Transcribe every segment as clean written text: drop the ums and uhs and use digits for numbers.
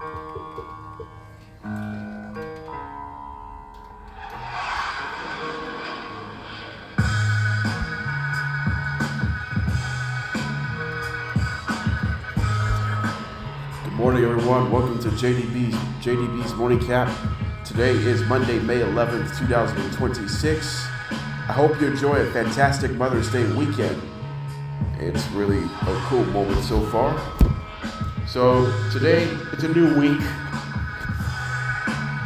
Good morning, everyone. Welcome to JDB's Morning Cap. Today is Monday, May 11th, 2026. I hope you enjoy a fantastic Mother's Day weekend. It's really a cool moment so far. So today, it's a new week.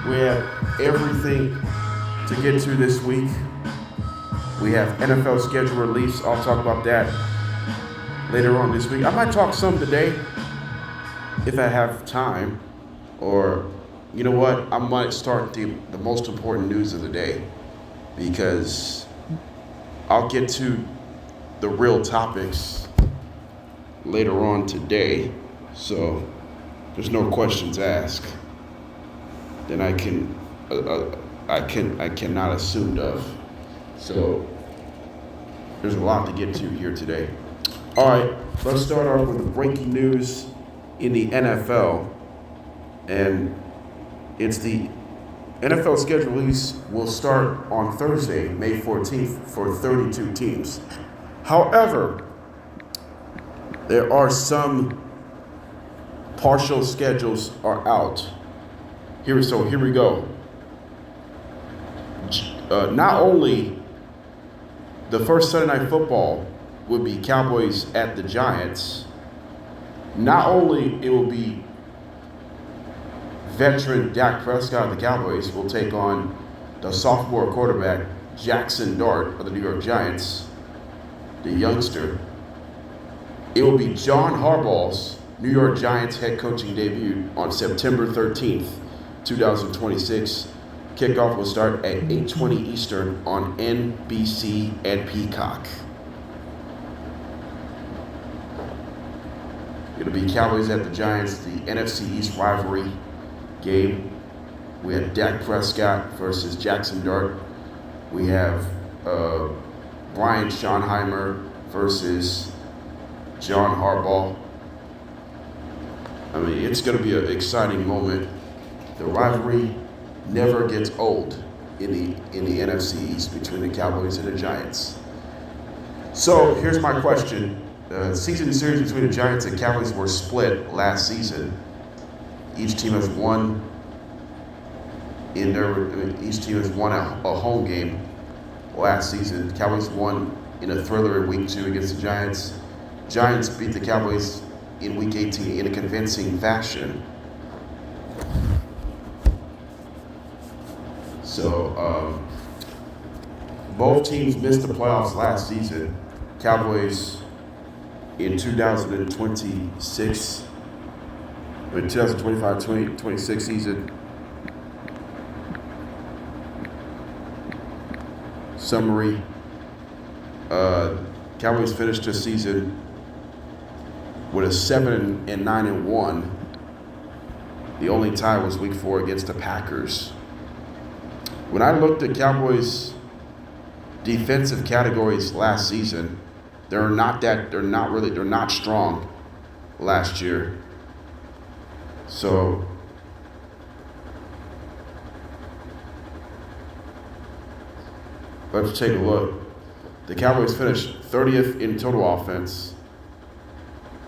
We have everything to get to this week. We have NFL schedule release. I'll talk about that later on this week. I might talk some today if I have time. Or, you know what, I might start the most important news of the day, because I'll get to the real topics later on today. So there's no questions asked. Then I cannot assume of. So there's a lot to get to here today. All right, let's start off with the breaking news in the NFL, and it's the NFL schedule release will start on Thursday, May 14th, for 32 teams. However, there are some partial schedules are out. Here we go. Not only the first Sunday Night Football would be Cowboys at the Giants, not only it will be veteran Dak Prescott of the Cowboys will take on the sophomore quarterback Jackson Dart of the New York Giants, the youngster. It will be John Harbaugh's New York Giants head coaching debut on September 13th, 2026. Kickoff will start at 8:20 Eastern on NBC and Peacock. It'll be Cowboys at the Giants, the NFC East rivalry game. We have Dak Prescott versus Jackson Dart. We have Brian Schottenheimer versus John Harbaugh. I mean, it's going to be an exciting moment. The rivalry never gets old in the NFC East between the Cowboys and the Giants. So here's my question. Season series between the Giants and Cowboys were split last season. Each team has won a home game last season. The Cowboys won in a thriller in week 2 against the Giants. Giants beat the Cowboys in week 18 in a convincing fashion. So both teams missed the playoffs last season. Cowboys in 2025-26 season. Summary. Cowboys finished the season with a 7-9-1. The only tie was week 4 against the Packers. When I looked at Cowboys' defensive categories last season, they're not strong last year. So let's take a look. The Cowboys finished 30th in total offense,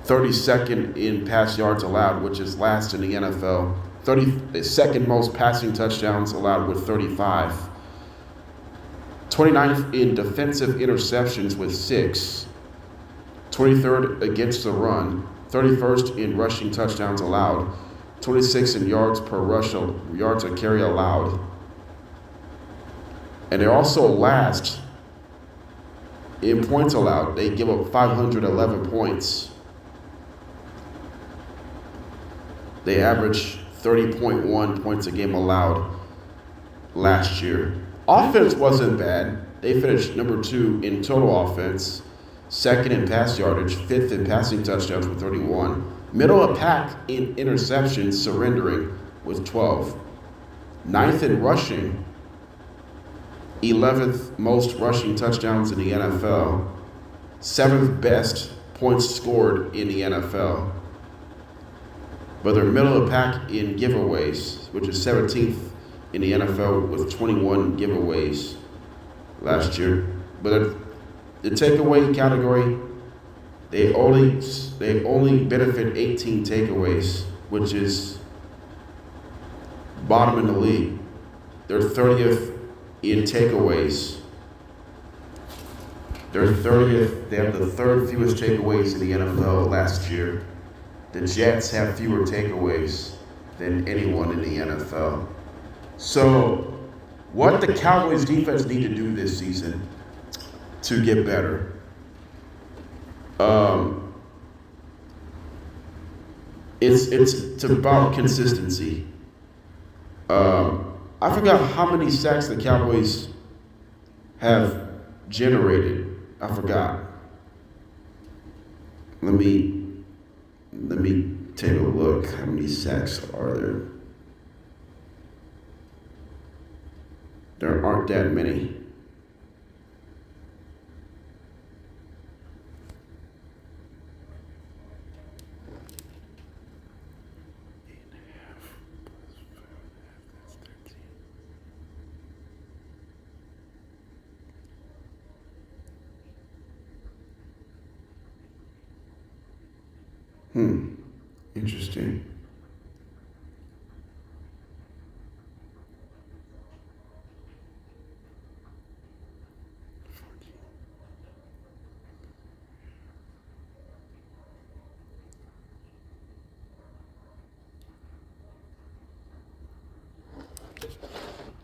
32nd in pass yards allowed, which is last in the NFL, 32nd most passing touchdowns allowed with 35, 29th in defensive interceptions with 6, 23rd against the run, 31st in rushing touchdowns allowed, 26th in yards a carry allowed. And they're also last in points allowed. They give up 511 points. They average 30.1 points a game allowed last year. Offense wasn't bad. They finished number 2 in total offense, 2nd in pass yardage, 5th in passing touchdowns with 31, middle of pack in interceptions, surrendering with 12, 9th in rushing, 11th most rushing touchdowns in the NFL, 7th best points scored in the NFL. but they're middle of the pack in giveaways, which is 17th in the NFL with 21 giveaways last year. But the takeaway category, they only benefit 18 takeaways, which is bottom in the league. They're 30th in takeaways. They're 30th. They have the third fewest takeaways in the NFL last year. The Jets have fewer takeaways than anyone in the NFL. So, what the Cowboys defense need to do this season to get better? It's about consistency. I forgot how many sacks the Cowboys have generated. I forgot. Let me take a look. How many sacks are there? There aren't that many. Interesting.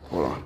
Hold on.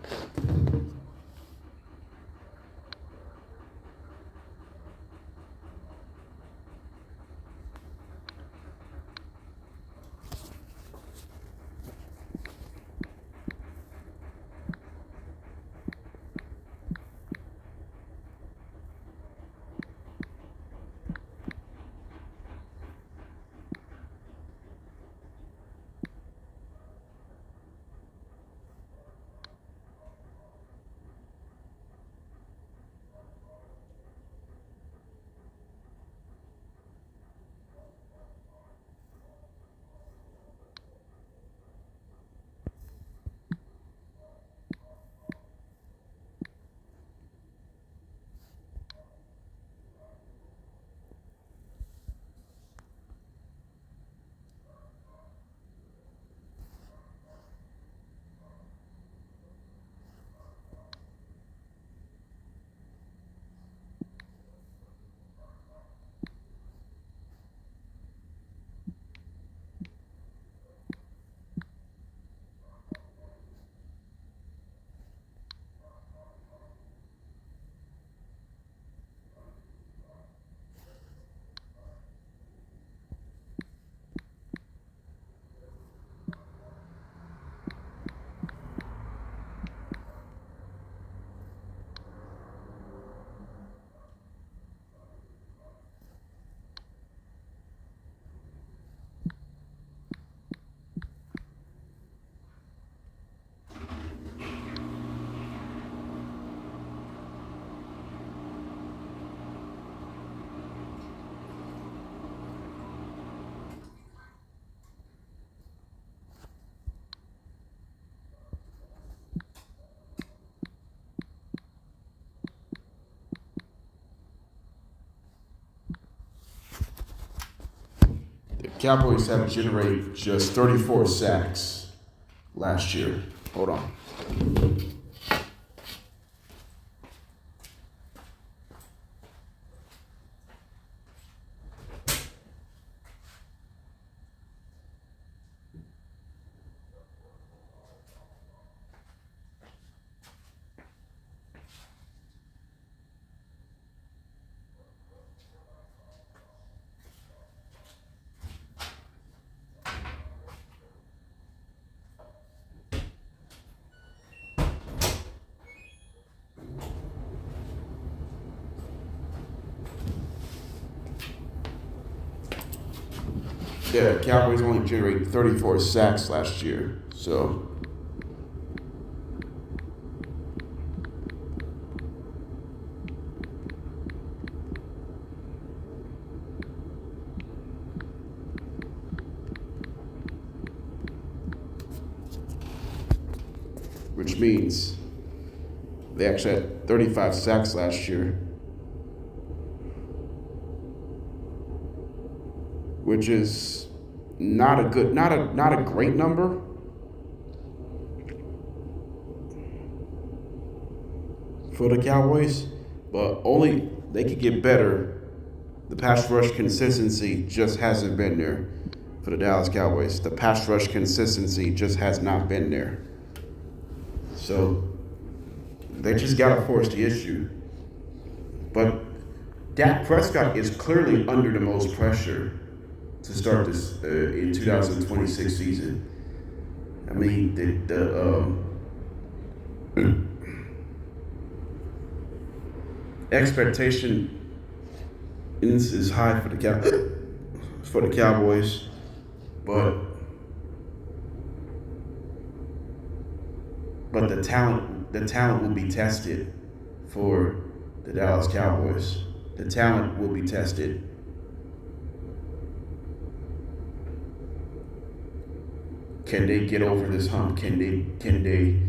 Cowboys have generated just 34 sacks last year. Hold on. Yeah, the Cowboys only generated 34 sacks last year, so. which means they actually had 35 sacks last year, which is not a great number. For the Cowboys, but only they could get better. The pass rush consistency just hasn't been there for the Dallas Cowboys. The pass rush consistency just has not been there. So they just got to force the issue. But Dak Prescott is clearly under the most pressure to start this in 2026 season. I mean, the expectation is high for the Cowboys, but the talent will be tested for the Dallas Cowboys. The talent will be tested. Can they get over this hump? Can they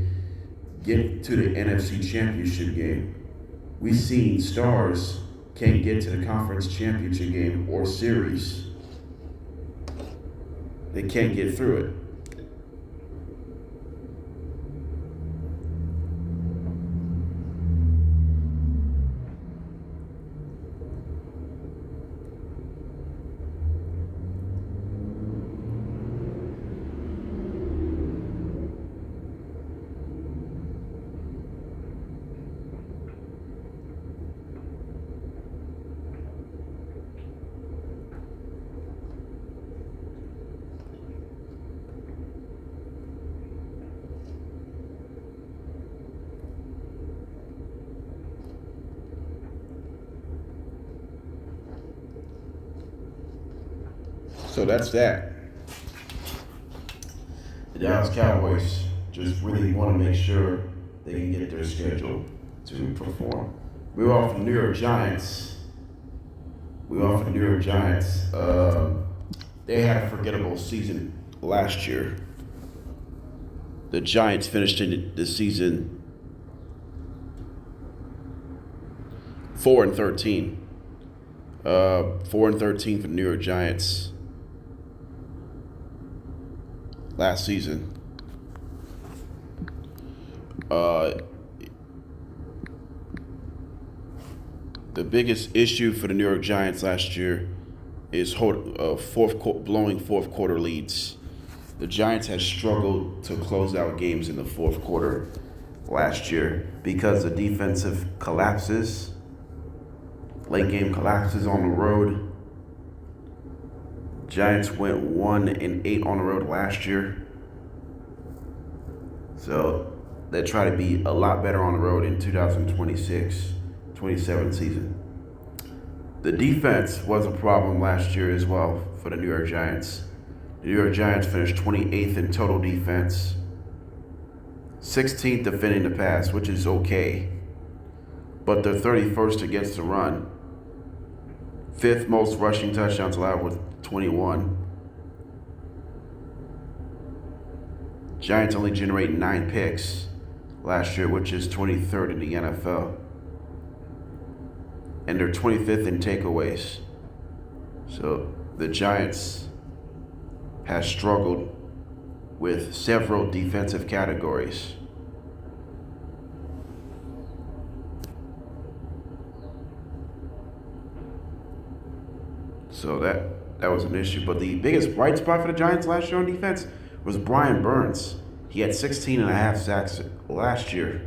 get to the NFC Championship game? We've seen stars can't get to the conference championship game or series. They can't get through it. So that's that. The Dallas Cowboys just really want to make sure they can get their schedule to perform. We're off the New York Giants. They had a forgettable season last year. The Giants finished the season 4-13. 4-13 for the New York Giants last season. The biggest issue for the New York Giants last year is blowing fourth quarter leads. The Giants had struggled to close out games in the fourth quarter last year because of defensive collapses, late game collapses on the road. Giants went 1-8 on the road last year. So they try to be a lot better on the road in 2026-27 season. The defense was a problem last year as well for the New York Giants. The New York Giants finished 28th in total defense, 16th defending the pass, which is okay, but they're 31st against the run. 5th most rushing touchdowns allowed with 21. Giants only generated 9 picks last year, which is 23rd in the NFL. And they're 25th in takeaways. So the Giants has struggled with several defensive categories. So that was an issue. But the biggest bright spot for the Giants last year on defense was Brian Burns. He had 16.5 sacks last year.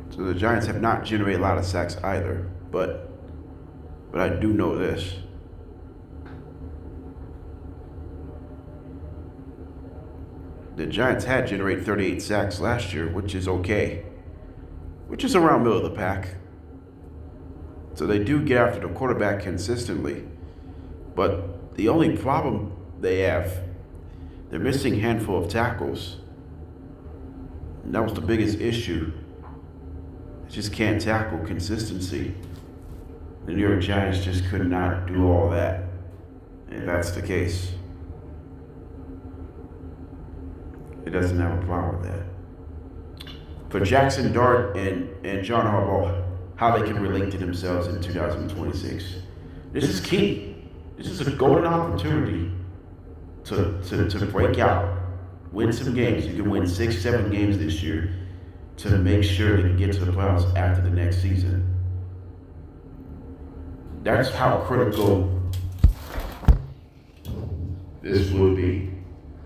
So the Giants have not generated a lot of sacks either, but I do know this. The Giants had generated 38 sacks last year, which is okay, which is around middle of the pack. So they do get after the quarterback consistently. But the only problem they have, they're missing a handful of tackles. And that was the biggest issue. They just can't tackle consistency. The New York Giants just could not do all that. And that's the case. It doesn't have a problem with that. For Jackson Dart and John Harbaugh, how they can relate to themselves in 2026. This is key. This is a golden opportunity to break out, win some games. You can win 6-7 games this year to make sure they can get to the playoffs after the next season. That's how critical this will be.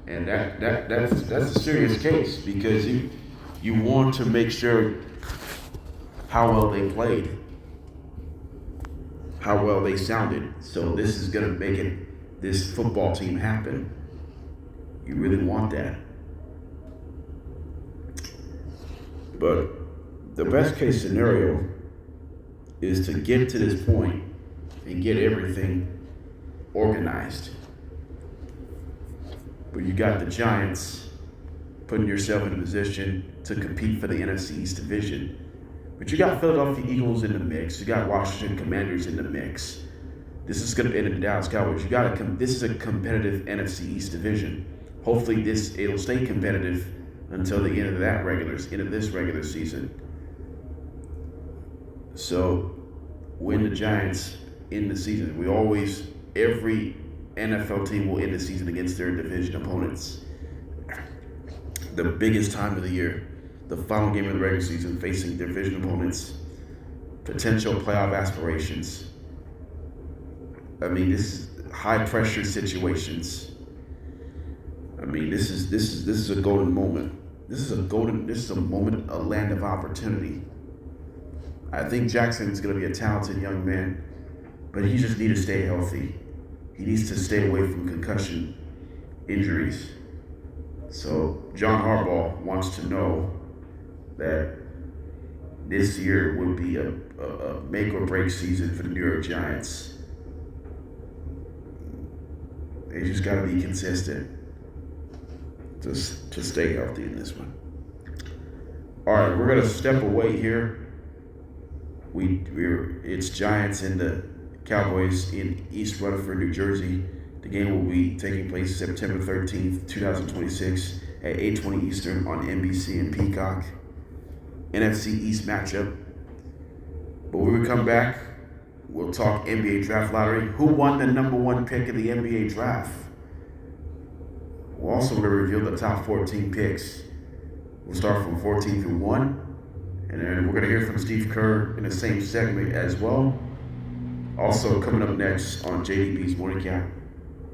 And that's a serious case, because you want to make sure how well they played, how well they sounded. So this is going to make this football team happen. You really want that. But the best case scenario is to get to this point and get everything organized. But you got the Giants putting yourself in a position to compete for the NFC East division. But you got Philadelphia Eagles in the mix. You got Washington Commanders in the mix. This is going to end in the Dallas Cowboys. This is a competitive NFC East division. Hopefully it'll stay competitive until the end of this regular season. So when the Giants end the season, every NFL team will end the season against their division opponents. The biggest time of the year, the final game of the regular season, facing division opponents, potential playoff aspirations. I mean, this is high pressure situations. I mean, this is a golden moment. This is a moment, a land of opportunity. I think Jackson is going to be a talented young man, but he just needs to stay healthy. He needs to stay away from concussion injuries. So John Harbaugh wants to know that this year will be a make or break season for the New York Giants. They just got to be consistent to stay healthy in this one. All right, we're gonna step away here. It's Giants and the Cowboys in East Rutherford, New Jersey. The game will be taking place September 13th, 2026 at 8:20 Eastern on NBC and Peacock. NFC East matchup. But when we come back, we'll talk NBA draft lottery. Who won the number one pick of the NBA draft? We're also going to reveal the top 14 picks. We'll start from 14 through 1. And then we're going to hear from Steve Kerr in the same segment as well. Also coming up next on JDB's Morning Cap,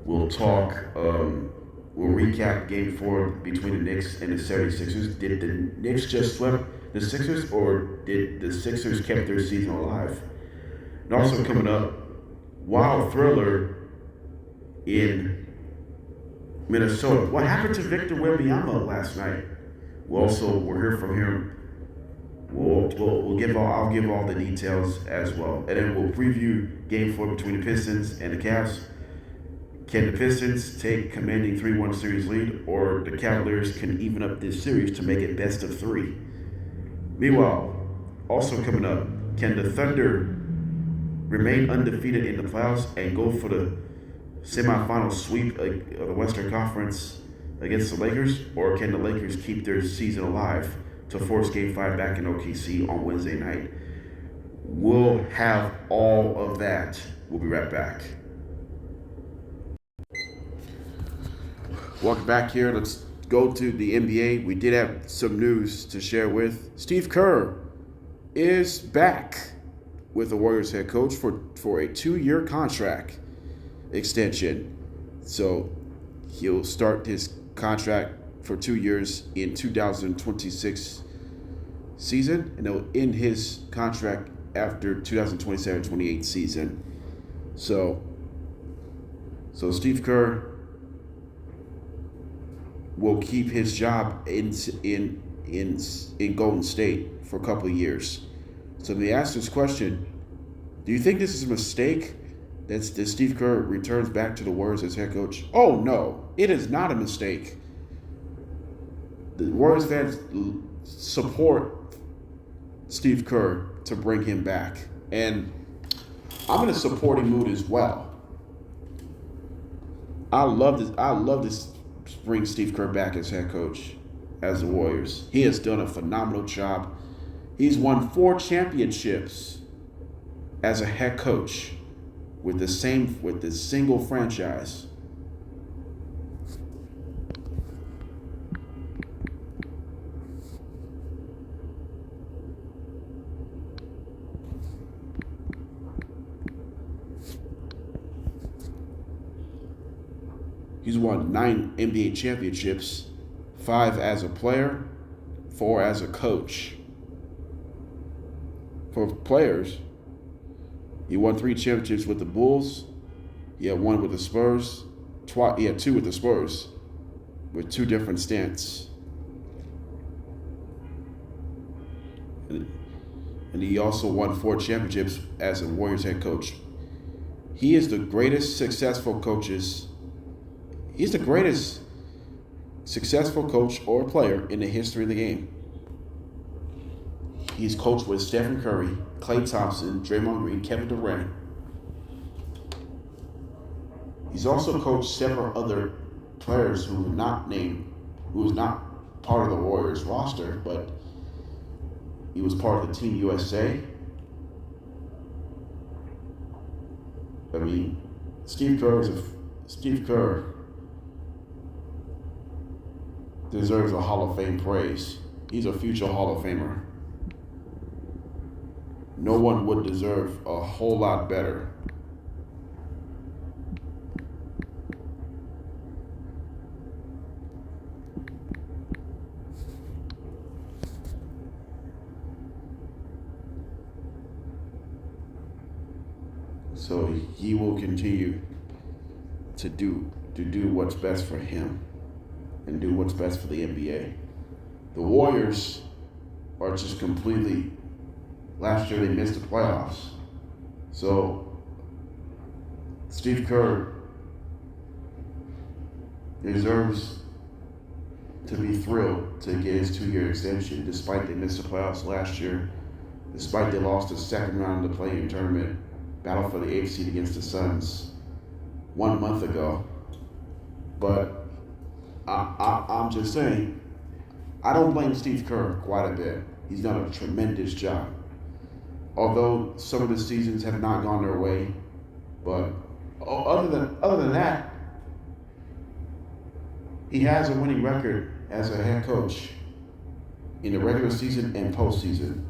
we'll talk, we'll recap Game 4 between the Knicks and the 76ers. Did the Knicks just sweep the Sixers, or did the Sixers keep their season alive? And also coming up, wild thriller in Minnesota. What happened to Victor Wemby last night? We'll hear from him. I'll give all the details as well, and then we'll preview Game 4 between the Pistons and the Cavs. Can the Pistons take commanding 3-1 series lead, or the Cavaliers can even up this series to make it best of 3? Meanwhile, also coming up, can the Thunder remain undefeated in the playoffs and go for the semifinal sweep of the Western Conference against the Lakers, or can the Lakers keep their season alive to force Game 5 back in OKC on Wednesday night? We'll have all of that. We'll be right back. Welcome back here. Let's go to the NBA. We did have some news to share with. Steve Kerr is back with the Warriors head coach for a 2-year contract extension. So he'll start his contract for 2 years in 2026 season, and he'll end his contract after 2027-28 season. So Steve Kerr will keep his job in Golden State for a couple of years. So let me ask this question Do you think this is a mistake that Steve Kerr returns back to the Warriors as head coach? Oh, no. It is not a mistake. The Warriors fans support Steve Kerr to bring him back. And I'm in a supporting mood as well. I love this bring Steve Kerr back as head coach as the Warriors. He has done a phenomenal job. He's won 4 championships as a head coach with the single franchise. He's won 9 NBA championships, 5 as a player, 4 as a coach. For players, he won 3 championships with the Bulls. He had 1 with the Spurs. He had 2 with the Spurs, with 2 different stints. And he also won 4 championships as a Warriors head coach. He is the greatest successful coaches. He's the greatest successful coach or player in the history of the game. He's coached with Stephen Curry, Klay Thompson, Draymond Green, Kevin Durant. He's also coached several other players who is not part of the Warriors roster, but he was part of the Team USA. I mean, Steve Kerr deserves a Hall of Fame praise. He's a future Hall of Famer. No one would deserve a whole lot better. So he will continue to do what's best for him and do what's best for the NBA. The Warriors are just completely, last year they missed the playoffs. So Steve Kerr deserves to be thrilled to get his 2-year extension despite they missed the playoffs last year, despite they lost the second round of the play-in tournament, battle for the 8th seed against the Suns 1 month ago. But I'm just saying, I don't blame Steve Kerr quite a bit. He's done a tremendous job. Although some of the seasons have not gone their way, but other than that, he has a winning record as a head coach in the regular season and postseason.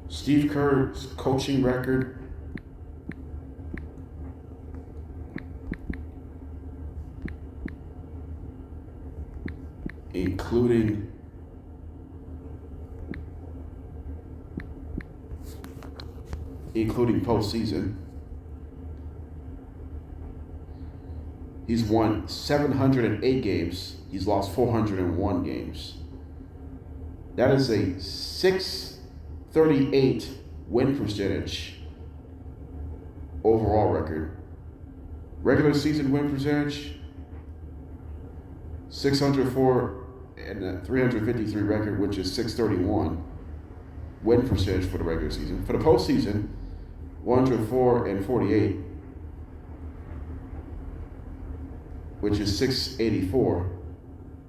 Steve Kerr's coaching record including postseason. He's won 708 games. He's lost 401 games. That is a 638 win percentage overall record. Regular season win percentage, 604 and a 353 record, which is 631 win percentage for the regular season. For the postseason, 104 and 48, which is 684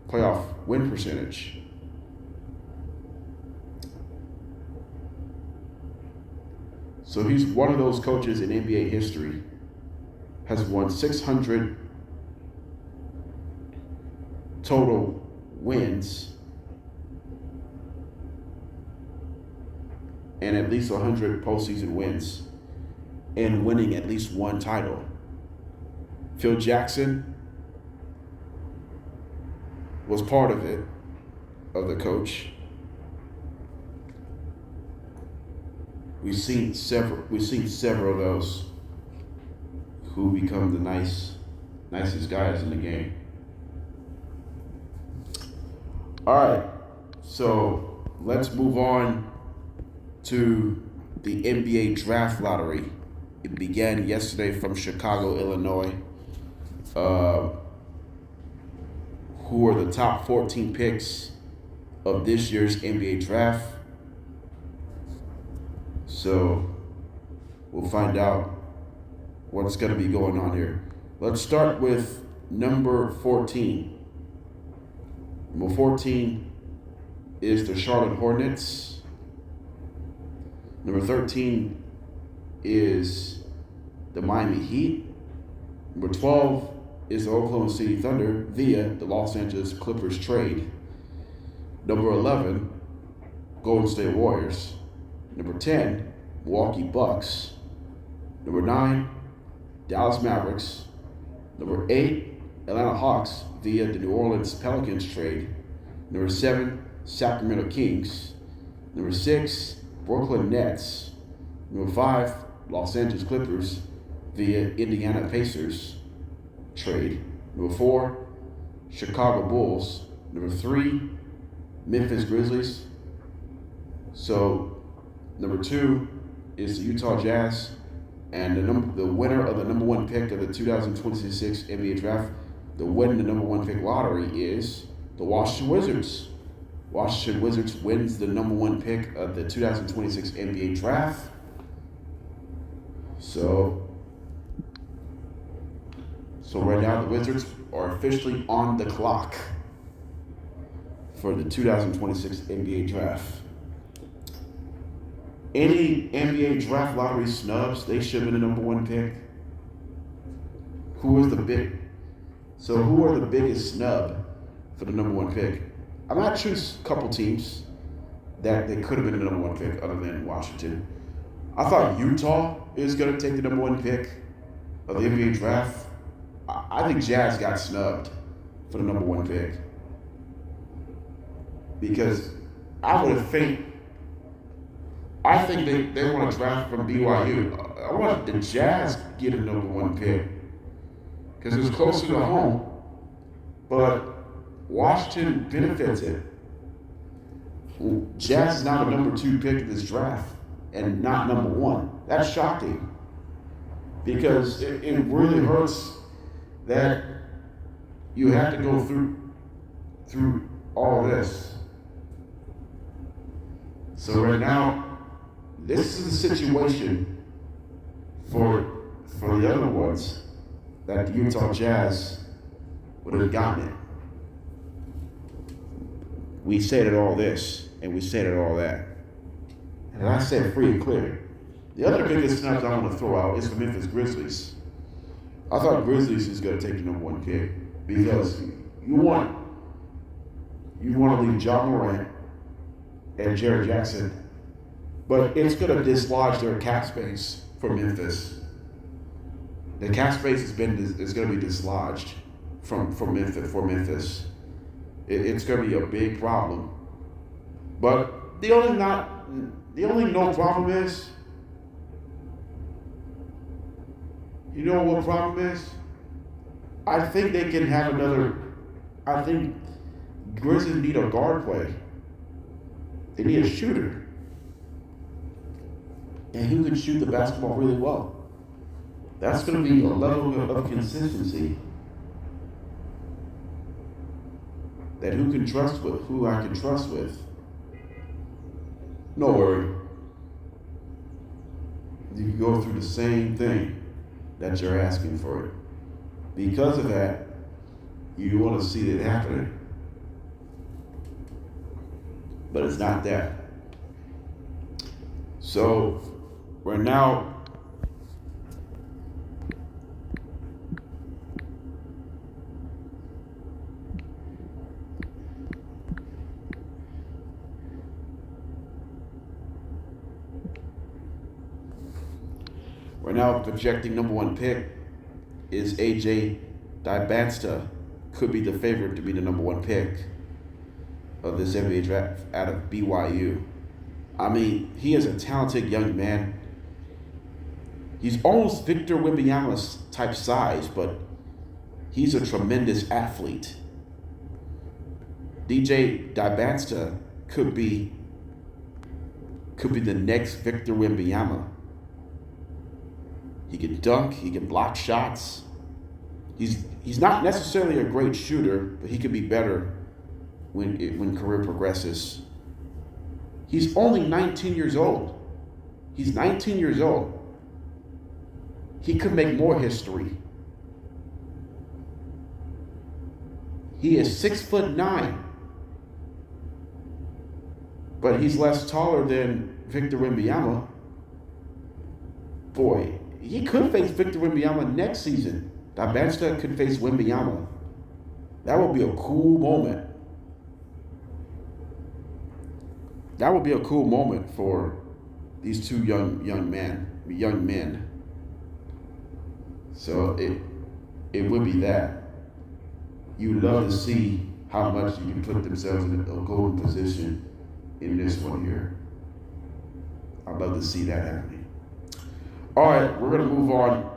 playoff win percentage. So he's one of those coaches in NBA history, has won 600 total wins and at least 100 postseason wins and winning at least one title. Phil Jackson was part of it, of the coach. We've seen several of those who become the nicest guys in the game. All right, so let's move on to the NBA draft lottery. It began yesterday from Chicago, Illinois. Who are the top 14 picks of this year's NBA draft? So we'll find out what's going to be going on here. Let's start with number 14. Number 14 is the Charlotte Hornets. Number 13 is the Miami Heat. Number 12 is the Oklahoma City Thunder via the Los Angeles Clippers trade. Number 11, Golden State Warriors. Number 10, Milwaukee Bucks. Number 9, Dallas Mavericks. Number 8, Atlanta Hawks via the New Orleans Pelicans trade. Number 7, Sacramento Kings. Number 6, Brooklyn Nets. Number 5, Los Angeles Clippers via Indiana Pacers trade. Number 4, Chicago Bulls. Number 3, Memphis Grizzlies. So number 2 is the Utah Jazz. And the winner of the number 1 pick of the 2026 NBA draft, the winner of the number 1 pick lottery is the Washington Wizards. Washington Wizards wins the number 1 pick of the 2026 NBA draft. So right now the Wizards are officially on the clock for the 2026 NBA draft. Any NBA draft lottery snubs, they should have been the number 1 pick. Who are the biggest snub for the number 1 pick? I'm not choose a couple teams that they could have been the number 1 pick other than Washington. I thought Utah is going to take the number 1 pick of the NBA draft. I think Jazz got snubbed for the number 1 pick. Because I think they want to draft from BYU. I want the Jazz to get a number 1 pick because it's closer to home, but Washington benefits it. Jazz is now the number 2 pick of this draft and not number 1. That's shocking because it really hurts that you have to go through all this. So right now, this is the situation for the other ones that the Utah Jazz would have gotten it. We said all this, and we said all that. And I said free and clear. The other biggest snubs I want to throw out is the Memphis Grizzlies. I thought Grizzlies is going to take the number 1 pick because you want to leave John Morant and Jared Jackson, but it's going to dislodge their cap space for Memphis. The cap space is going to be dislodged for Memphis. It's going to be a big problem. But the only no problem is, you know what the problem is? I think they can have I think Grizzlies need a guard play. They need a shooter. And who can shoot the basketball really well. That's going to be a level of consistency that who I can trust with. No worry. You can go through the same thing that you're asking for it. Because of that, you want to see it happening. But it's not that. So we're now projecting number 1 pick is Dibansta. Could be the favorite to be the number 1 pick of this NBA draft out of BYU. I mean, he is a talented young man. He's almost Victor Wembanyama type size, but he's a tremendous athlete. DJ Dibansta could be could be the next Victor Wembanyama. He can dunk, he can block shots. He's not necessarily a great shooter, but he could be better when career progresses. He's only 19 years old. He's 19 years old. He could make more history. He is 6'9", but he's less taller than Victor Wembanyama. Boy, he could face Victor Wembanyama next season. Dabansta could face Wembanyama. That would be a cool moment. That would be a cool moment for these two young men. So it would be that. You love to see how much you can put themselves in a golden position in this one here. I'd love to see that happening. All right, we're gonna move on.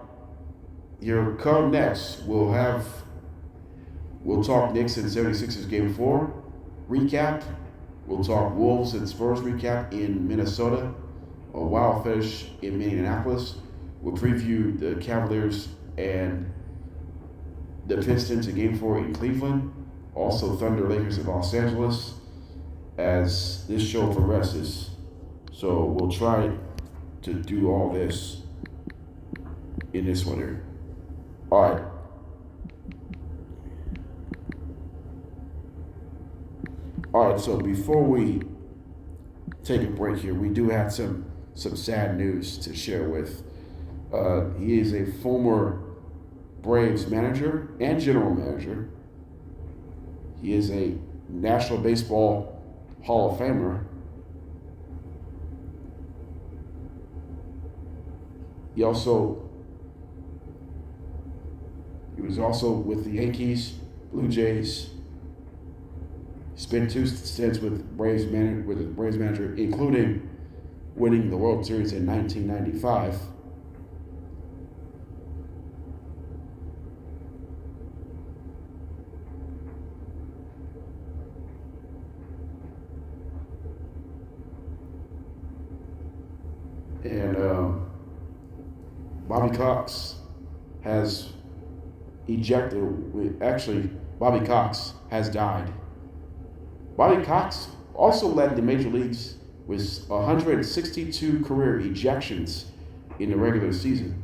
Here, come next, we'll talk Knicks and 76ers Game 4 recap. We'll talk Wolves and Spurs recap in Minnesota. A wild finish in Minneapolis. We'll preview the Cavaliers and the Pistons in Game 4 in Cleveland. Also Thunder Lakers in Los Angeles as this show progresses. So we'll try to do all this in this one here. All right. All right, so before we take a break here, we do have some sad news to share with. He is a former Braves manager and general manager. He is a National Baseball Hall of Famer. He was also with the Yankees, Blue Jays. Spent 2 stints with Braves manager, including winning the World Series in 1995. And Bobby Cox has ejected. Actually, Bobby Cox has died. Bobby Cox also led the major leagues with 162 career ejections in the regular season.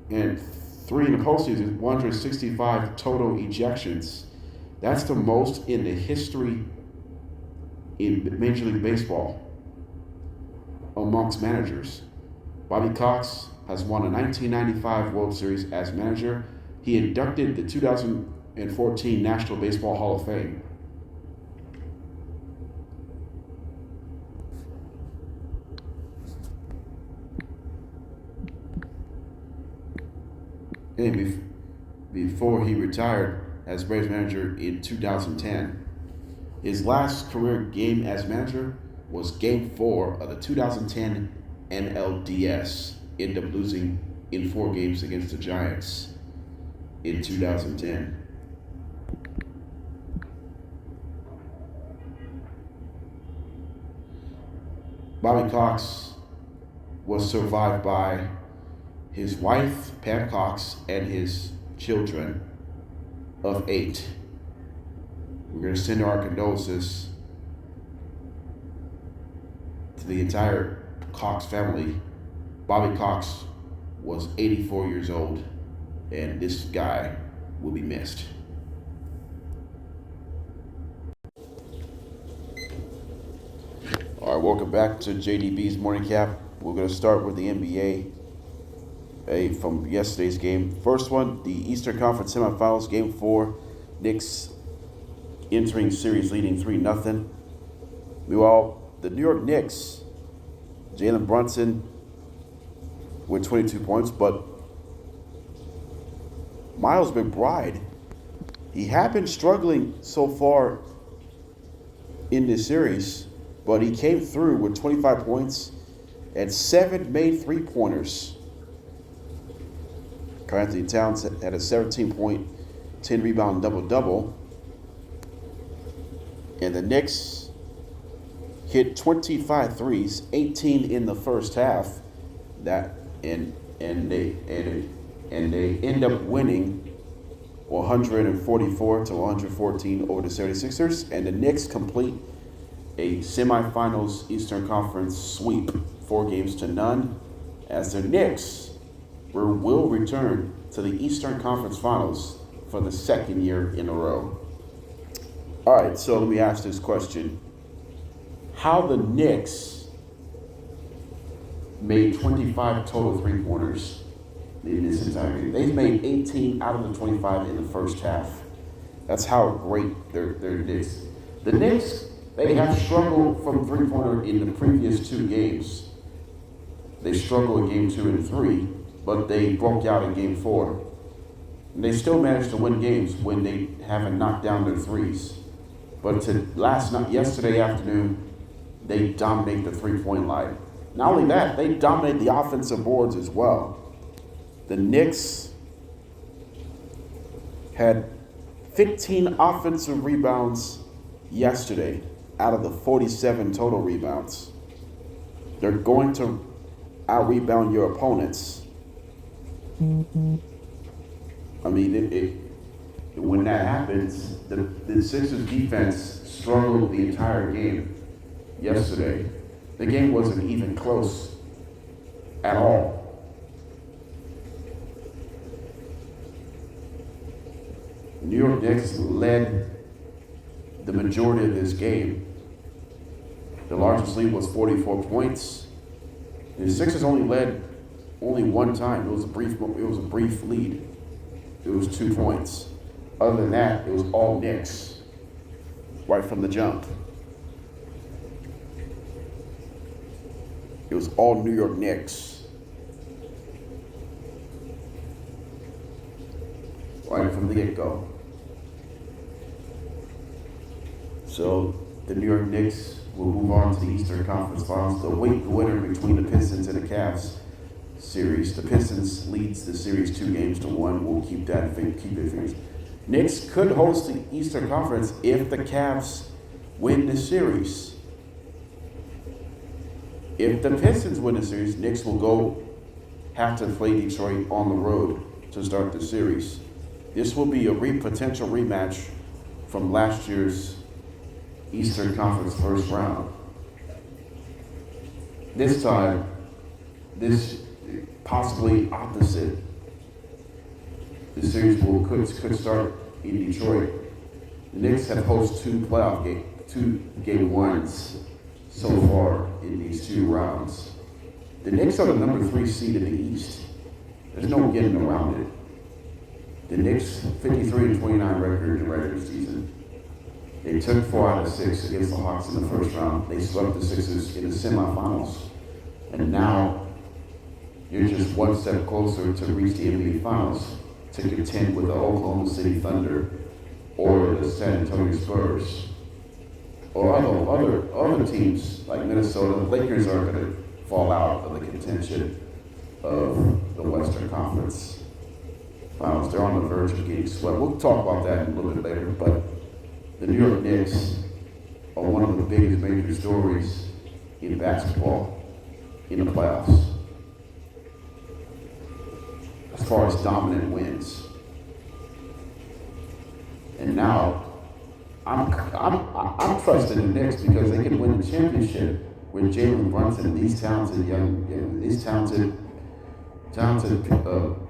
And 3 in the postseason, 165 total ejections. That's the most in the history in Major League Baseball amongst managers. Bobby Cox has won a 1995 World Series as manager. He inducted the 2014 National Baseball Hall of Fame. And before he retired as Braves manager in 2010, his last career game as manager was Game 4 of the 2010 NLDS, ended up losing in 4 games against the Giants in 2010. Bobby Cox was survived by his wife, Pam Cox, and his children of 8. We're going to send our condolences to the entire Cox family. Bobby Cox was 84 years old, and this guy will be missed. All right, welcome back to JDB's Morning Cap. We're going to start with the NBA from yesterday's game. First one, the Eastern Conference semifinals, Game 4. Knicks entering series leading 3-0. Meanwhile, the New York Knicks, Jalen Brunson with 22 points, but Miles McBride, he had been struggling so far in this series, but he came through with 25 points and 7 made three-pointers. Karl Anthony Towns had a 17-point, 10-rebound double-double. And the Knicks hit 25 threes, 18 in the first half. That and they end up winning 144 to 114 over the 76ers, and the Knicks complete a semifinals Eastern Conference sweep, 4-0, as the Knicks will return to the Eastern Conference Finals for the second year in a row. All right, so let me ask this question. How the Knicks made 25 total three-pointers in this entire game. They've made 18 out of the 25 in the first half. That's how great their Knicks. The Knicks, they have struggled from three-pointer in the previous 2 games. They struggled in game 2 and 3, but they broke out in game 4. And they still managed to win games when they haven't knocked down their threes. But yesterday afternoon, they dominate the three-point line. Not only that, they dominate the offensive boards as well. The Knicks had 15 offensive rebounds yesterday out of the 47 total rebounds. They're going to out-rebound your opponents. I mean, when that happens, the Sixers defense struggled the entire game yesterday. The game wasn't even close at all. New York Knicks led the majority of this game. The largest lead was 44 points. The Sixers only led one time. It was a brief lead. It was 2 points. Other than that, it was all Knicks right from the jump. It was all New York Knicks right from the get-go. So the New York Knicks will move on to the Eastern Conference Finals. They'll wait the winner between the Pistons and the Cavs series. The Pistons leads the series 2-1. We'll keep it. Knicks could host the Eastern Conference if the Cavs win the series. If the Pistons win the series, Knicks will have to play Detroit on the road to start the series. This will be a potential rematch from last year's Eastern Conference first round. This time, this possibly opposite. The series could start in Detroit. The Knicks have hosted 2 game 1s so far in these 2 rounds. The Knicks are the number 3 seed in the East. There's no getting around it. The Knicks 53-29 record in the regular season. They took 4 out of 6 against the Hawks in the first round. They swept the Sixers in the semifinals. And now you're just one step closer to reach the NBA Finals to contend with the Oklahoma City Thunder or the San Antonio Spurs or other teams like Minnesota. The Lakers are going to fall out of the contention of the Western Conference Finals. They're on the verge of getting swept. We'll talk about that a little bit later, but the New York Knicks are one of the biggest major stories in basketball in the playoffs as far as dominant wins. And now I'm trusting the Knicks because they can win the championship with Jalen Brunson, these talented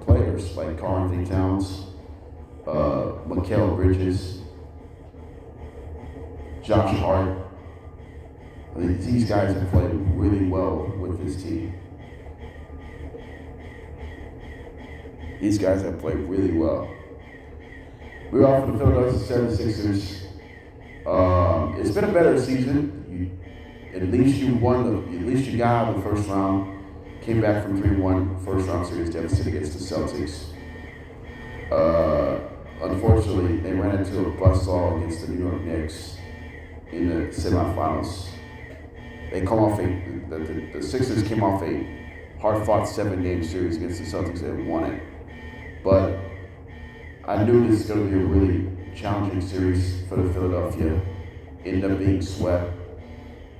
players like Karl Anthony Towns, Mikal Bridges, Josh Hart. I mean, these guys have played really well with this team. These guys have played really well. We're off for the Philadelphia 76ers. It's been a better season. At least you got out of the first round. Came back from 3-1 first round series deficit against the Celtics. Unfortunately, they ran into a buzzsaw against the New York Knicks in the semifinals. The Sixers came off a hard-fought 7-game series against the Celtics and won it. But I knew this was going to be a really challenging series for the Philadelphia. Ended up being swept.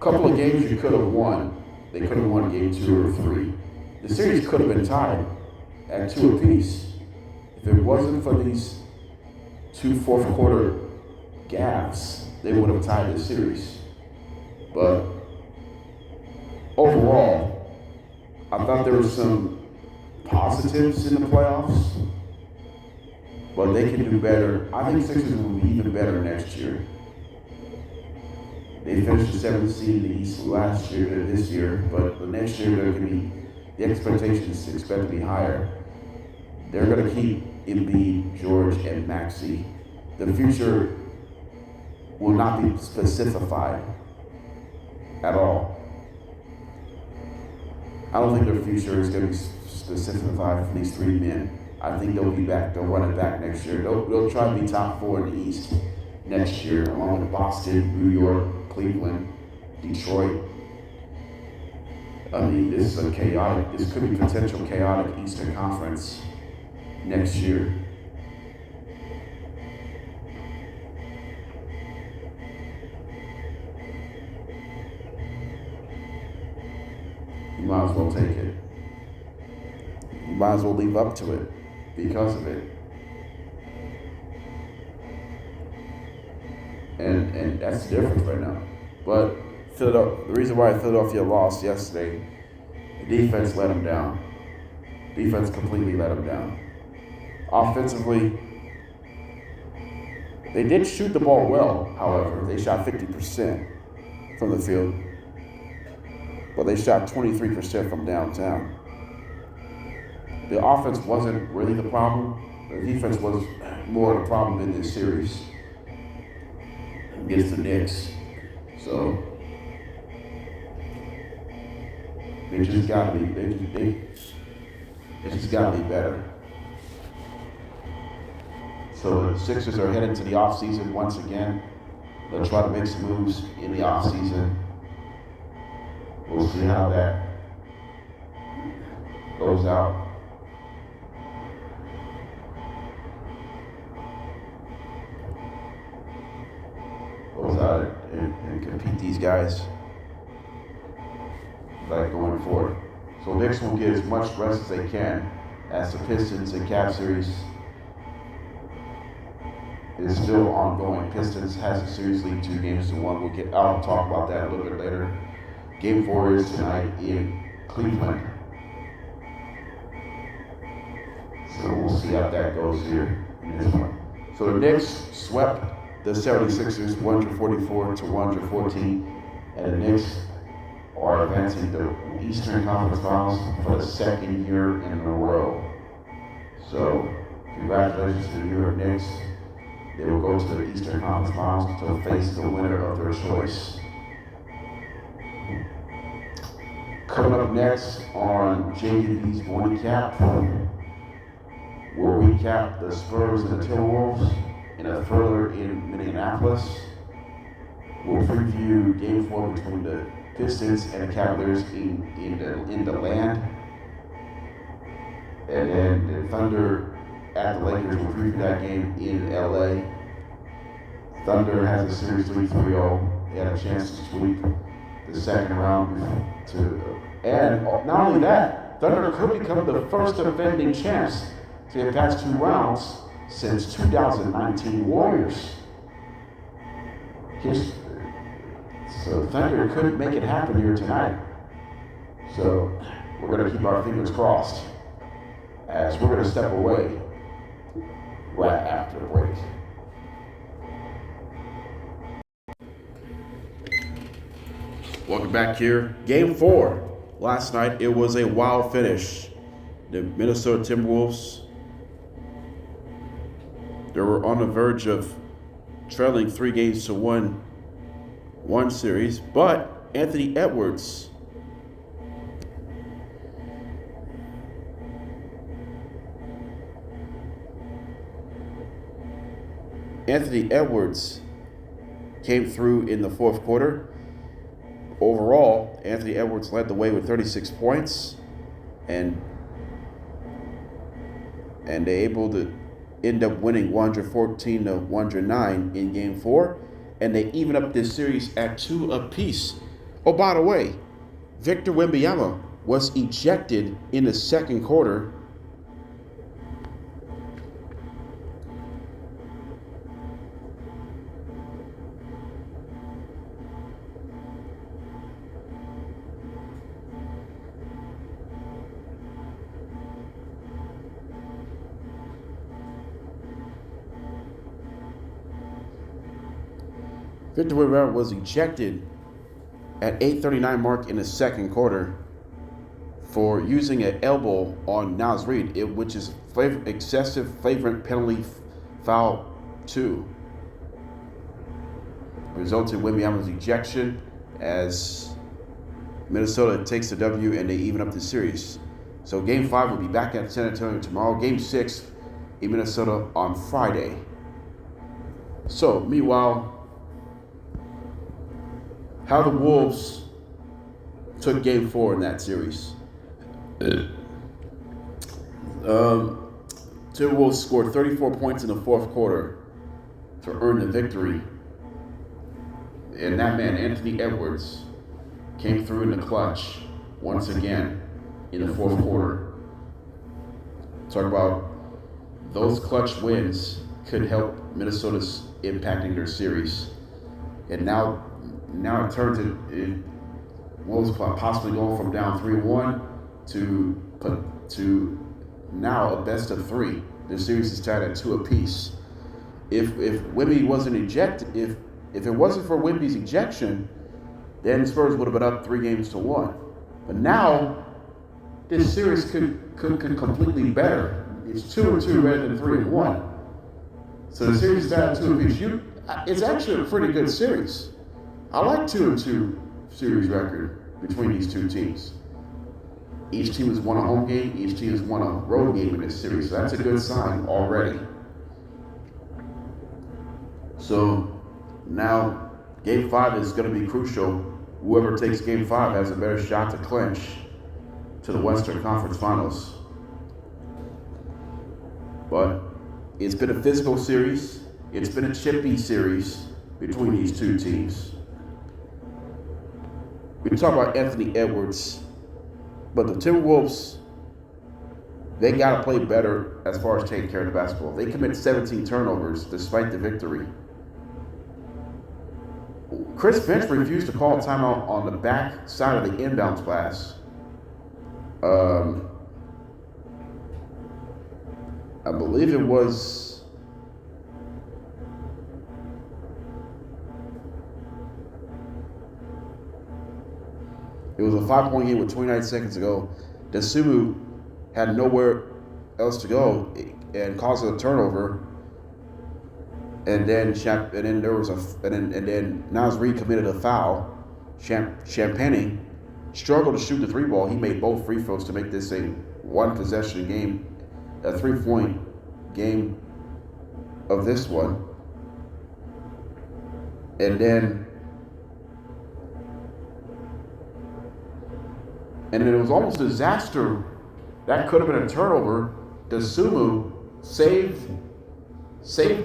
couple of games you could have won. They could have won game 2 or 3. The series could have been tied at 2 apiece. If it wasn't for these 2 fourth quarter gaffes, they would have tied the series. But overall, I thought there were some positives in the playoffs, but they can do better. I think Sixers will be even better next year. They finished the 7th seed in the East last year, this year, but the next year they're going to be, the expectations expect to be higher. They're going to keep Embiid, George, and Maxey. The future will not be specified at all. I don't think their future is going to be specified for these 3 men. I think they'll be back. They'll run it back next year. They'll try to be top 4 in the East next year, along with Boston, New York, Cleveland, Detroit. I mean, this could be potential chaotic Eastern Conference next year. You might as well take it. You might as well leave up to it because of it. And that's the difference right now. But the reason why Philadelphia lost yesterday, the defense let them down. Defense completely let them down. Offensively, they did shoot the ball well, however. They shot 50% from the field, but they shot 23% from downtown. The offense wasn't really the problem. The defense was more the problem in this series against the Knicks. So they just gotta be better. So the Sixers are heading to the offseason once again. They'll try to make some moves in the offseason. We'll see how that goes out. And compete these guys like going forward. So Knicks will get as much rest as they can as the Pistons and Cavs series is still ongoing. Pistons has a series lead 2-1. I'll talk about that a little bit later. Game 4 is tonight in Cleveland. So we'll see how that goes here in this one. So the Knicks swept the 76ers 144-114, and the Knicks are advancing the Eastern Conference Finals for the 2nd year in a row. So congratulations to the New York Knicks. They will go to the Eastern Conference Finals to face the winner of their choice. Coming up next on JDB's Morning Cap, we'll recap the Spurs and the Timberwolves in a thriller in Minneapolis. We'll preview Game 4 between the Pistons and the Cavaliers in the land. And then the Thunder at the Lakers will preview that game in LA. Thunder has a series lead 3-0. They had a chance to sweep the second round and not only that, Thunder could become the first defending champs to advance 2 rounds since 2019 Warriors. So Thunder could make it happen here tonight. So we're going to keep our fingers crossed as we're going to step away right after the break. Welcome back here. Game 4. Last night, it was a wild finish. The Minnesota Timberwolves, they were on the verge of trailing 3-1 one series, but Anthony Edwards came through in the fourth quarter. Overall, Anthony Edwards led the way with 36 points, and they able to end up winning 114-109 in Game 4, and they even up this series at 2 apiece Oh, by the way, Victor Wembanyama was ejected in the second quarter. Victor Wembanyama was ejected at 8:39 mark in the second quarter for using an elbow on Naz Reid, which is excessive flagrant penalty foul 2. Resulted in Wembanyama's ejection as Minnesota takes the W and they even up the series. So Game 5 will be back at San Antonio tomorrow. Game 6 in Minnesota on Friday. So, meanwhile, how the Wolves took Game 4 in that series. Timberwolves scored 34 points in the fourth quarter to earn the victory. And that man, Anthony Edwards, came through in the clutch once again in the fourth quarter. Talk about those clutch wins could help Minnesota's impacting their series. And now it turns it Wolves possibly going from down 3-1 to now a best of 3. The series is tied at 2 apiece. If Wemby wasn't ejected, if it wasn't for Wemby's ejection, then Spurs would have been up 3-1. But now this series could completely better. It's 2-2 rather than 3-1. So the series is tied at 2 apiece. It's actually a pretty good series. I like 2-2 series record between these two teams. Each team has won a home game. Each team has won a road game in this series. So that's a good sign already. So now Game 5 is going to be crucial. Whoever takes Game 5 has a better shot to clinch to the Western Conference Finals. But it's been a physical series. It's been a chippy series between these two teams. We can talk about Anthony Edwards, but the Timberwolves, they got to play better as far as taking care of the basketball. They committed 17 turnovers despite the victory. Chris Finch refused to call a timeout on the back side of the inbounds pass. I believe it was... It was a 5-point game with 29 seconds to go. Dosunmu had nowhere else to go and caused a turnover. And then Naz Reid committed a foul. Champagne struggled to shoot the 3-ball. He made both free throws to make this a one-possession game, a 3-point game of this one. And then it was almost a disaster. That could have been a turnover. Dosunmu saved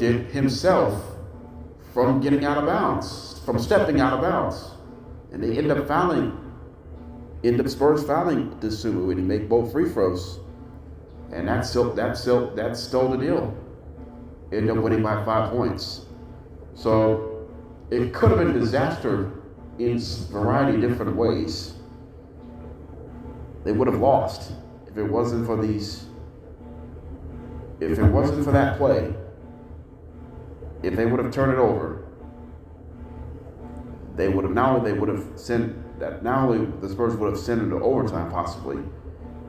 it himself from getting out of bounds, from stepping out of bounds. And they end up Spurs fouling Dosunmu, and he made both free throws. And that stole the deal. Ended up winning by 5 points. So it could have been a disaster in a variety of different ways. They would have lost if it wasn't for that play. If they would have turned it over, not only the Spurs would have sent it to overtime possibly.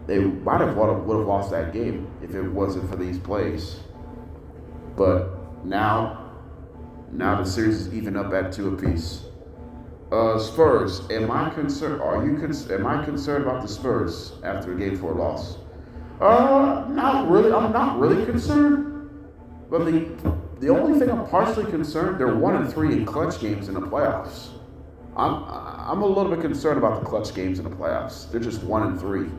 They would have lost that game if it wasn't for these plays. But now the series is even up at 2 apiece. Spurs, am I concerned about the Spurs after a Game 4 loss? Not really. I'm not really concerned. But the only thing I'm partially concerned, they're 1-3 in clutch games in the playoffs. I'm a little bit concerned about the clutch games in the playoffs. They're just 1-3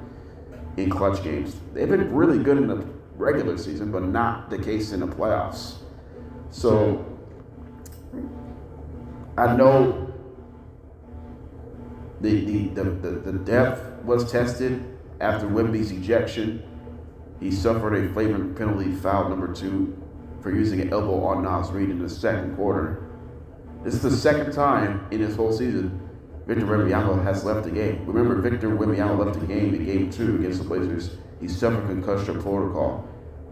in clutch games. They've been really good in the regular season, but not the case in the playoffs. So I know The depth was tested after Wemby's ejection. He suffered a flagrant penalty, foul number 2, for using an elbow on Nas Reed in the second quarter. This is the second time in his whole season Victor Wembanyama has left the game. Remember, Victor Wembanyama left the game in Game 2 against the Blazers. He suffered concussion protocol,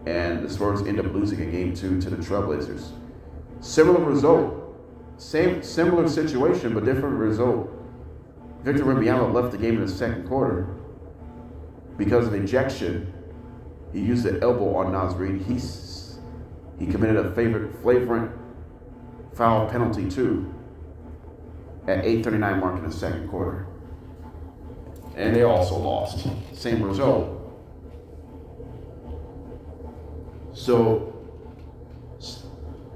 and the Spurs end up losing in Game 2 to the Trailblazers. Similar result, similar situation, but different result. Victor Wembanyama left the game in the second quarter because of ejection. He used the elbow on Nas Reed. He committed a flagrant foul penalty too at 8:39 mark in the second quarter. And they also lost. Same result. So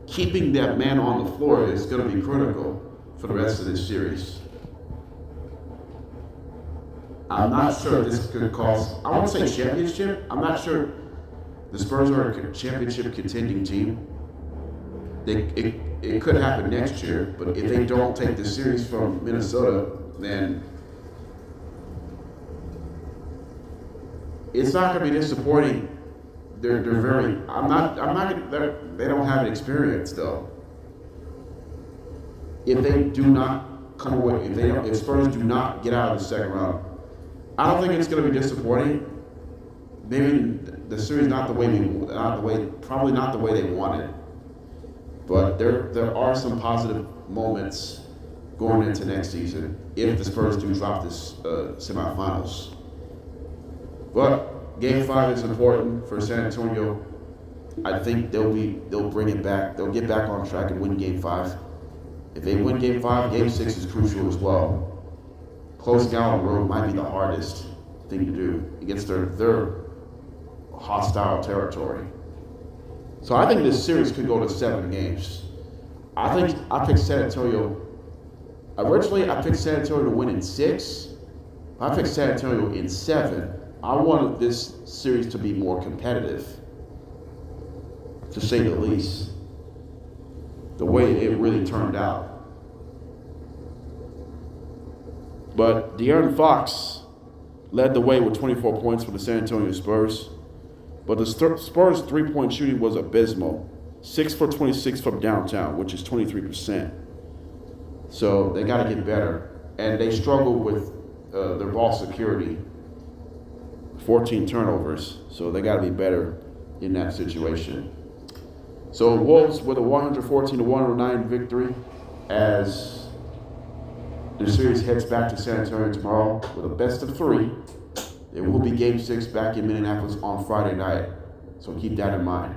keeping that man on the floor is going to be critical for the rest of this series. I'm not sure this could cost, I won't say championship. I'm not sure the Spurs are a championship contending team. It could happen next year, but if they don't take the series from Minnesota, then it's not going to be disappointing. They're very. I'm not. They don't have experience though. If they do not come away, if Spurs do not get out of the second round, I don't think it's going to be disappointing. Maybe the series probably not the way they want it. But there are some positive moments going into next season if the Spurs do drop this semifinals. But Game 5 is important for San Antonio. I think they'll bring it back. They'll get back on track and win Game 5. If they win Game 5, Game 6 is crucial as well. Closing out on the road might be the hardest thing to do against their hostile territory. So I think this series could go to 7 games. I picked San Antonio. Originally, I picked San Antonio to win in 6. I picked San Antonio in 7. I wanted this series to be more competitive, to say the least, the way it really turned out. But De'Aaron Fox led the way with 24 points for the San Antonio Spurs. But the Spurs' three-point shooting was abysmal. 6 for 26 from downtown, which is 23%. So they got to get better. And they struggled with their ball security. 14 turnovers. So they got to be better in that situation. So Wolves with a 114-109 victory as the series heads back to San Antonio tomorrow with a best of 3. There will be Game 6 back in Minneapolis on Friday night, so keep that in mind.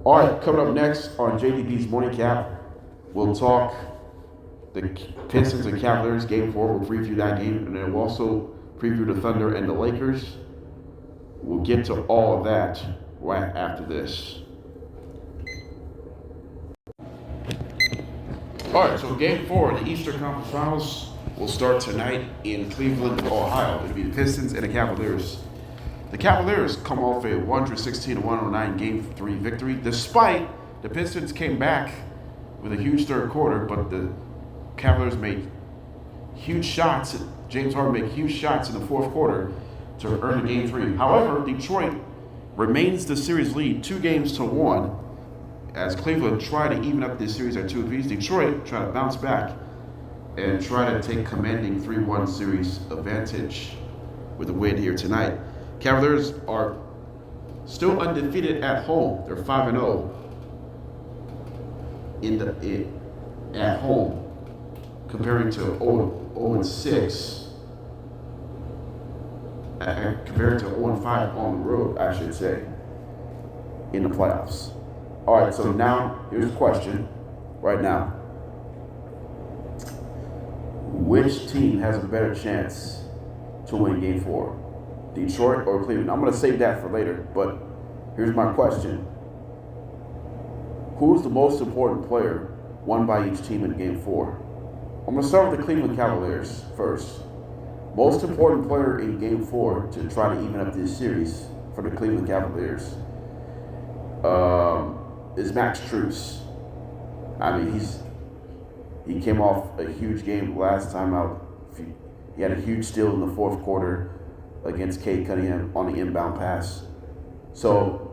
All right, coming up next on JDB's Morning Cap, we'll talk the Pistons and Cavaliers Game 4. We'll preview that game, and then we'll also preview the Thunder and the Lakers. We'll get to all of that right after this. All right, so Game 4 of the Eastern Conference Finals will start tonight in Cleveland, Ohio. It'll be the Pistons and the Cavaliers. The Cavaliers come off a 116-109 Game 3 victory, despite the Pistons came back with a huge third quarter, but the Cavaliers made huge shots. James Harden made huge shots in the fourth quarter to earn the Game 3. However, Detroit remains the series lead 2-1 as Cleveland tried to even up this series at 2 apiece. Detroit tried to bounce back and try to take commanding 3-1 series advantage with a win here tonight. Cavaliers are still undefeated at home. They're 5-0 at home, comparing to 0-6. Compared to 0-5 on the road, I should say, in the playoffs. All right, so now here's a question right now. Which team has a better chance to win Game 4? Detroit or Cleveland? I'm going to save that for later, but here's my question. Who's the most important player won by each team in Game 4? I'm going to start with the Cleveland Cavaliers first. Most important player in Game 4 to try to even up this series for the Cleveland Cavaliers is Max Strus. I mean, he came off a huge game last time out He had a huge steal in the fourth quarter against Cade Cunningham on the inbound pass. So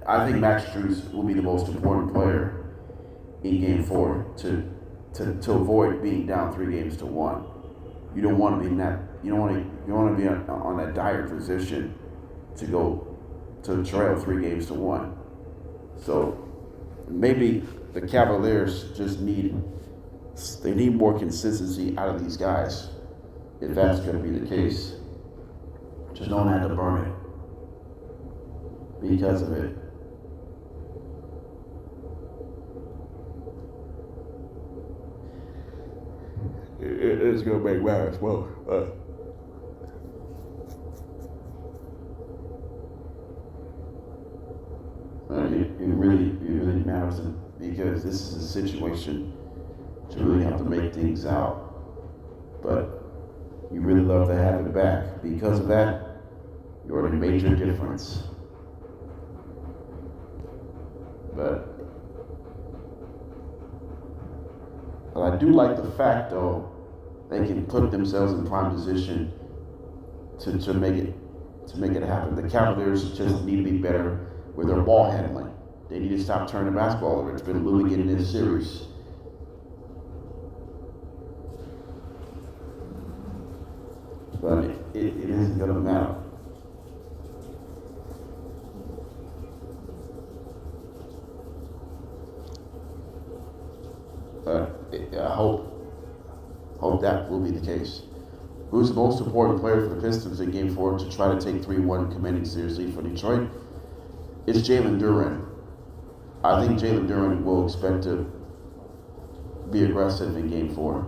I think Max Strus will be the most important player in Game 4 to avoid being down 3-1. You don't want to be in that. You want to be on that dire position to trail 3-1. So maybe the Cavaliers just need more consistency out of these guys. If that's going to be the case, just don't have to burn it because of it. It's going to make matters. Well, it really matters because this is a situation to really have to make things out. But you really love to have it back. Because of that, you're a major difference. But I do like the fact, though, they can put themselves in prime position to make it happen. The Cavaliers just need to be better with their ball handling. They need to stop turning the basketball over. It's been looming in this series. But it isn't going to matter. I hope that will be the case. Who's the most important player for the Pistons in Game 4 to try to take 3-1 commanding series lead for Detroit? It's Jalen Duren. I think Jalen Duren will expect to be aggressive in Game 4.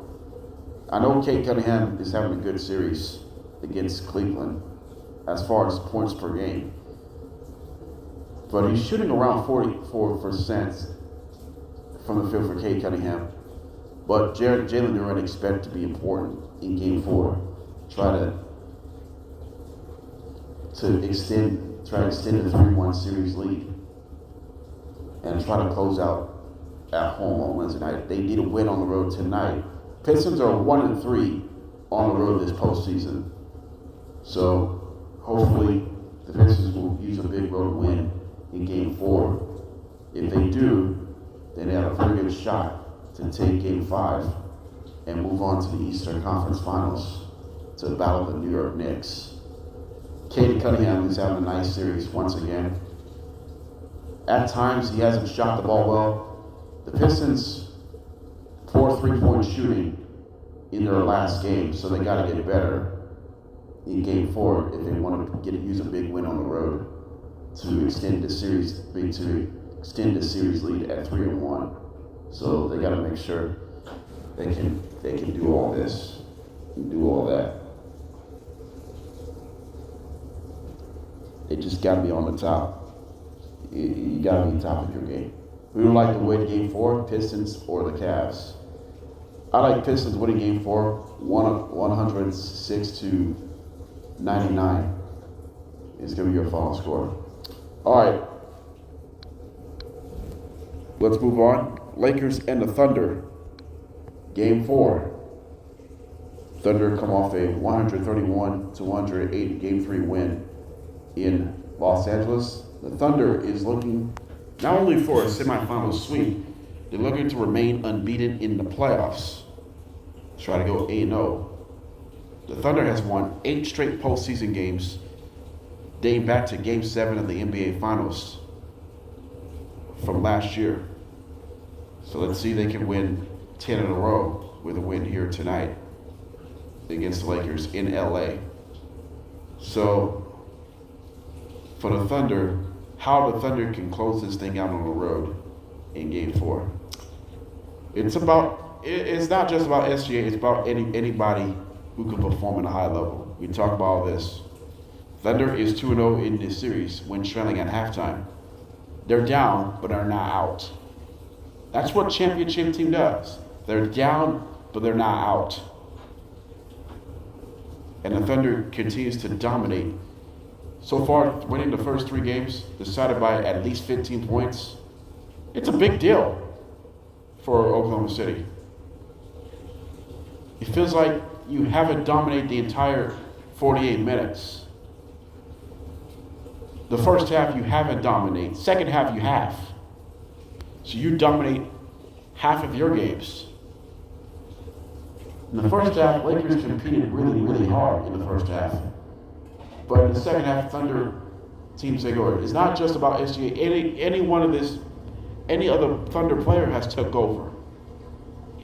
I know Cade Cunningham is having a good series against Cleveland as far as points per game. But he's shooting around 44% from the field for Cade Cunningham. But Jalen Duren expect to be important in Game 4. Try to extend the 3-1 series lead and try to close out at home on Wednesday night. They need a win on the road tonight. Pistons are 1-3 on the road this postseason. So hopefully the Pistons will use a big road win in Game 4. If they do, then they have a very good shot to take Game 5 and move on to the Eastern Conference Finals to battle the New York Knicks. Cade Cunningham is having a nice series once again. At times, he hasn't shot the ball well. The Pistons poor 3-point shooting in their last game, so they got to get better in Game 4 if they want to use a big win on the road to extend the series lead at 3-1. So they got to make sure they can do all this and do all that. They just got to be on the top. You got to be top of your game. Who would like to win Game 4, Pistons or the Cavs? I like Pistons winning Game 4, 106-99 is going to be your final score. All right. Let's move on. Lakers and the Thunder. Game 4. Thunder come off a 131-108 Game 3 win in Los Angeles. The Thunder is looking not only for a semifinal sweep, they're looking to remain unbeaten in the playoffs. Try to go 8-0. The Thunder has won 8 straight postseason games, dating back to Game 7 of the NBA Finals from last year. So let's see if they can win 10 in a row with a win here tonight against the Lakers in LA. So for the Thunder, how the Thunder can close this thing out on the road in Game 4. It's not just about SGA, it's about anybody who can perform at a high level. We talk about all this. Thunder is 2-0 in this series when trailing at halftime. They're down, but they're not out. That's what championship team does. They're down, but they're not out. And the Thunder continues to dominate. So far, winning the first 3 games, decided by at least 15 points. It's a big deal for Oklahoma City. It feels like you haven't dominated the entire 48 minutes. The first half you haven't dominated. Second half you have. So you dominate half of your games. In the first half, Lakers competed really, really hard in the first half. But in the second half, Thunder seems to go. It's not just about SGA. Any other Thunder player has took over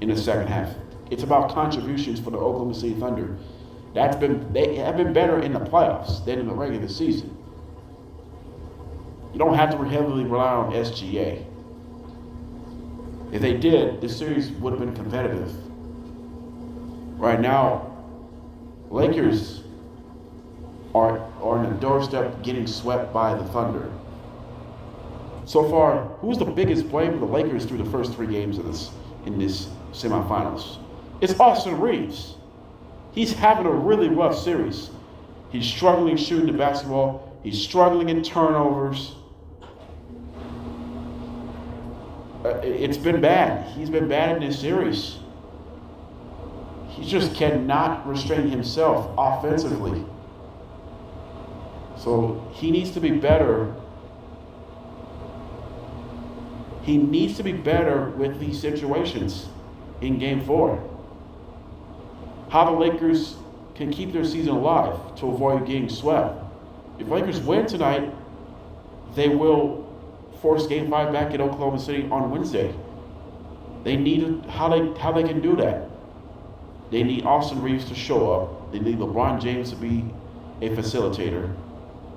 in the second half. It's about contributions for the Oklahoma City Thunder. They have been better in the playoffs than in the regular season. You don't have to heavily rely on SGA. If they did, this series would have been competitive. Right now, Lakers are on the doorstep getting swept by the Thunder. So far, who's the biggest blame for the Lakers through the first 3 games of this semifinals? It's Austin Reeves. He's having a really rough series. He's struggling shooting the basketball. He's struggling in turnovers. It's been bad. He's been bad in this series. He just cannot restrain himself offensively. So he needs to be better. He needs to be better with these situations in Game 4. How the Lakers can keep their season alive to avoid getting swept. If Lakers win tonight, they will force Game 5 back at Oklahoma City on Wednesday. They need how they can do that. They need Austin Reeves to show up. They need LeBron James to be a facilitator.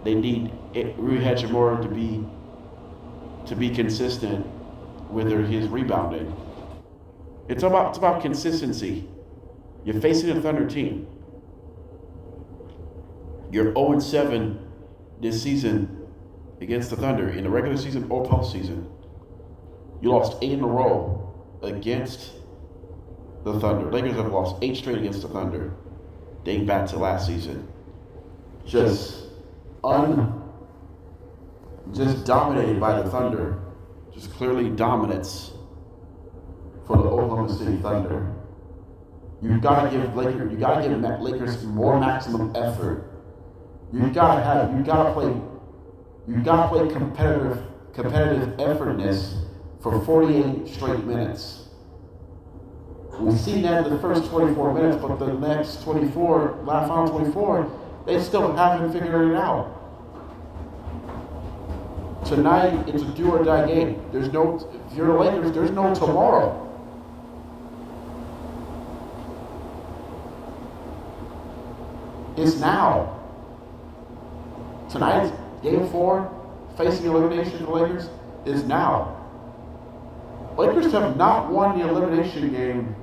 They need Rui Hachimura to be consistent with his rebounding. It's about consistency. You're facing a Thunder team. You're 0-7 this season against the Thunder in the regular season or postseason. You lost 8 in a row against the Thunder. Lakers have lost 8 straight against the Thunder, dating back to last season. Just dominated by the Thunder. Just clearly dominance for the Oklahoma City Thunder. You've got to give Lakers more maximum effort. You've got to play competitive effortness for 48 straight minutes. We've seen that in the first 24 minutes, but the next final 24, they still haven't figured it out. Tonight, it's a do or die game. If you're the Lakers, there's no tomorrow. It's now. Tonight, Game 4, facing elimination for the Lakers, is now. Lakers have not won the elimination game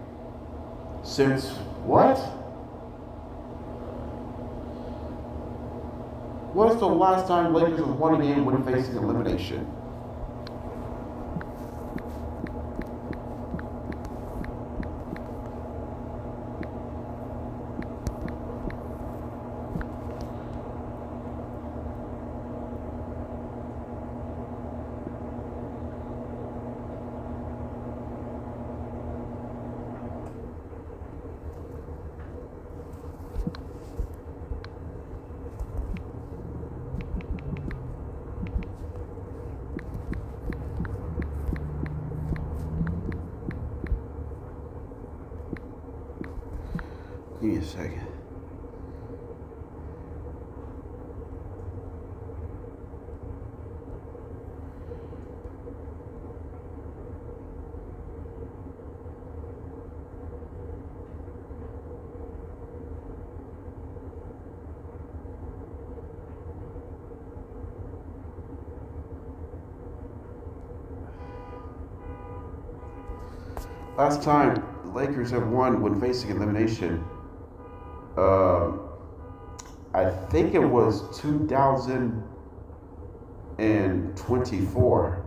since what? What's the last time Lakers have won a game when facing elimination? Give me a second. Last time the Lakers have won when facing elimination, I think it was 2024.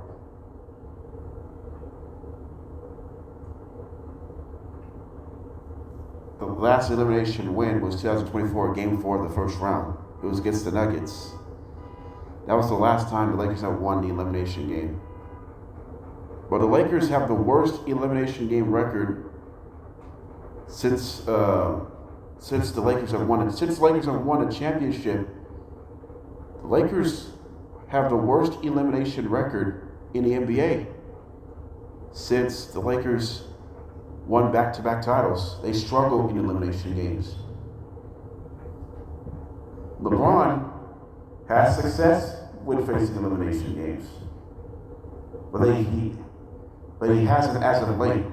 The last elimination win was 2024, Game 4 of the first round. It was against the Nuggets. That was the last time the Lakers have won the elimination game. But the Lakers have the worst elimination game record since since the Lakers have won a championship, the Lakers have the worst elimination record in the NBA. Since the Lakers won back-to-back titles, they struggle in elimination games. LeBron has success with facing elimination games, but he hasn't as of late.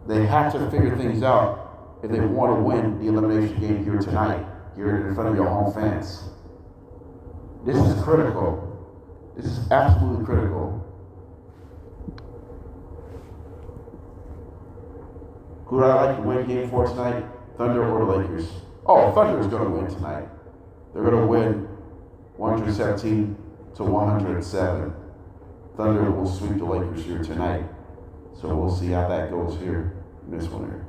They have to figure things out if they want to win the elimination game here tonight, here in front of your home fans. This is critical. This is absolutely critical. Who would I like to win game 4 tonight? Thunder or the Lakers? Oh, Thunder is going to win tonight. They're going to win 117 to 107. Thunder will sweep the Lakers here tonight. So we'll see how that goes here in this one here.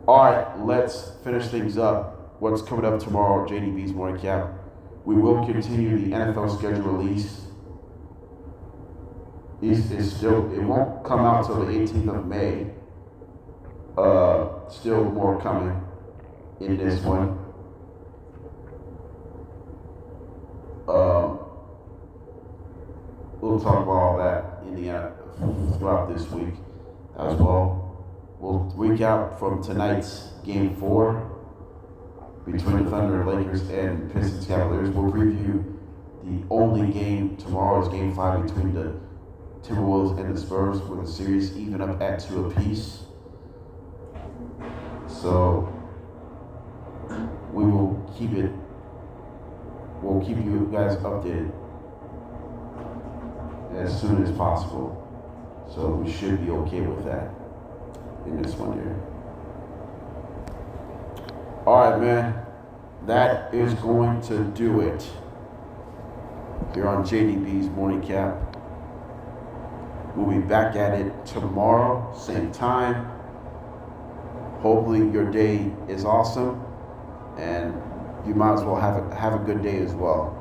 All right, let's finish things up. What's coming up tomorrow, JDB's Morning Cap. We will continue the NFL schedule release. It won't come out till the 18th of May. Still more coming in this one. We'll talk about all that throughout this week as well. We'll recap from tonight's Game 4 between the Thunder, Lakers, and Pistons Cavaliers. We'll preview the only game tomorrow is Game 5 between the Timberwolves and the Spurs, with the series even up at 2 apiece. So we'll keep you guys updated as soon as possible. So we should be okay with that in this one here. All right, man. That is going to do it here on JDB's Morning Cap. We'll be back at it tomorrow, same time. Hopefully your day is awesome, and you might as well have a good day as well.